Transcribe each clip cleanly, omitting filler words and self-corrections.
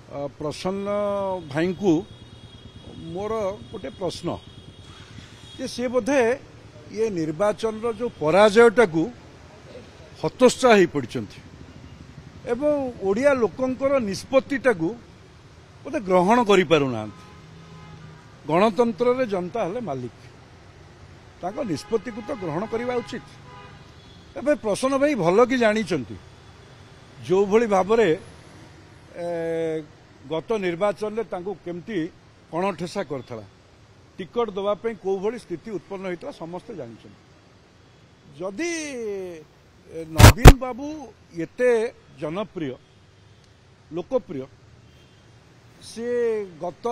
प्रसन्न भाई को मोर गोटे प्रश्न जे सी बोधे ये निर्वाचन रो जो पराजयटा को हतोत्साह हो पड़ती एवं ओडिया लोकंकर निष्पत्तिटा को बोधे ग्रहण करि पारुना गणतंत्र रे जनता हले मालिक ताको निष्पत्ति को तो ग्रहण करवा उचित। एबे प्रसन्न भाई भल कि जानी जो भली भाबरे गत निर्वाचन में केमती कणठेसा करथला टिकट दवाई कौ भली स्थिति उत्पन्न होता समस्ते जानते। जदि नवीन बाबू एते जनप्रिय लोकप्रिय सी गत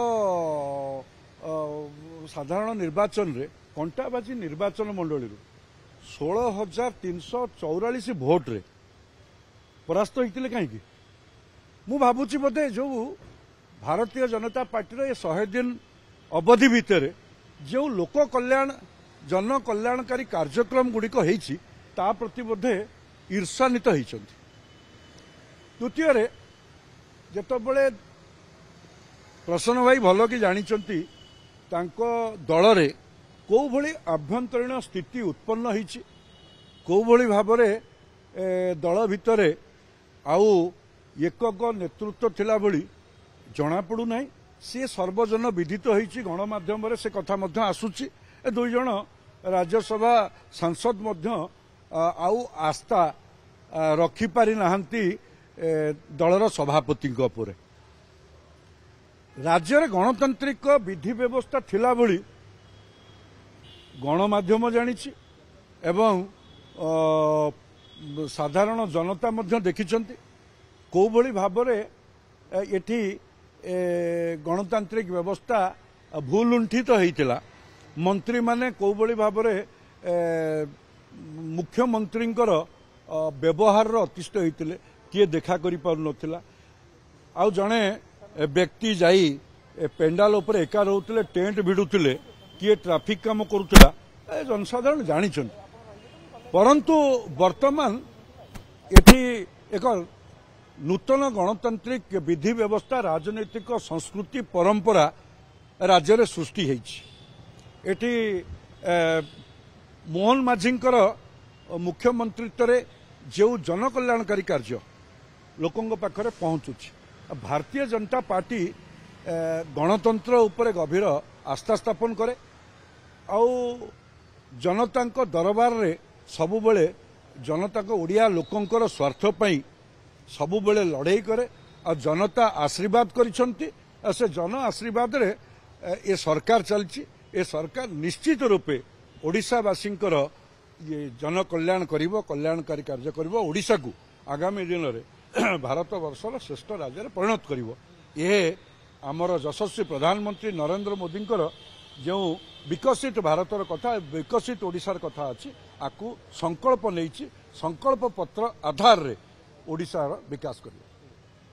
साधारण निर्वाचन रे कंटाबाजी निर्वाचन मंडली 16,344 भोट रे परास्त होते कहीं मु भावुची बोधे जो भारतीय जनता पार्टी ये 100 दिन अवधि भितर जो लोक कल्याण जन कल्याणकारी कार्यक्रम गुड़िक ता प्रति बोधे ईर्षान्वित होती। द्वितीय जेतबले प्रसन्न भाई भल कि जानी दल रे कौ भली आभ्यंतरीण स्थिति उत्पन्न होती कौ भली भावरे दल भितरे आउ एकक नेतृत्व थिला भली जना पड़ूना सी सर्वजन विदित होती गणमाध्यम से कथा मध्य आसुची दुई जन राज्यसभा सांसद मध्य आउ आस्था रखिपारि नाहंती दलर सभापति राज्य रे गणतांत्रिक विधि व्यवस्था थिला भली गणमाध्यम जानिछि एवं साधारण जनता मध्य देखिछंती कौ भली भाबरे एठी गणतांत्रिक व्यवस्था भूल लुंठित होइतिला मंत्री माने कौ भली भाबरे मुख्यमंत्री व्यवहार अतिष्ठ होइतिले किए देखा करि पारु नथिला आउ जणे व्यक्ति जाई पेंडाल उपर एका रहउतिले टेंट भिडुतिले किए ट्रैफिक काम करुला जनसाधारण जानिछन। परंतु वर्तमान एठी एक नूतन गणतांत्रिक विधि व्यवस्था राजनैतिक संस्कृति परंपरा राज्य रे सृष्टि होती एठी मोहन माझींकर मुख्यमंत्रित्व रे जो जनकल्याणकारी कार्य लोकों पाखरे पहुंचुछि। भारतीय जनता पार्टी गणतंत्र उपरे गभीर आस्था स्थापन करे आउ जनता दरबार रे सबुबले जनता ओडिया लोकंकर स्वार्थ पई सबुबले लड़ाई करे आ जनता आशीर्वाद करिसंती से जन आशीर्वाद रे ए सरकार चलची ए सरकार निश्चित रूपे ओडिशावासींकर ये जन कल्याण करिवो कल्याणकारी कार्य करिवो ओडिशा को आगामी दिन रे भारत वर्षर श्रेष्ठ राज्य परिणत करिवो। ये आमर यशस्वी प्रधानमंत्री नरेंद्र मोदींकर जो विकसित भारतर कथा विकसित ओडिशार कथा अच्छी आकु संकल्प नहीं संकल्प पत्र आधार रे ओडिशार विकास करिवो।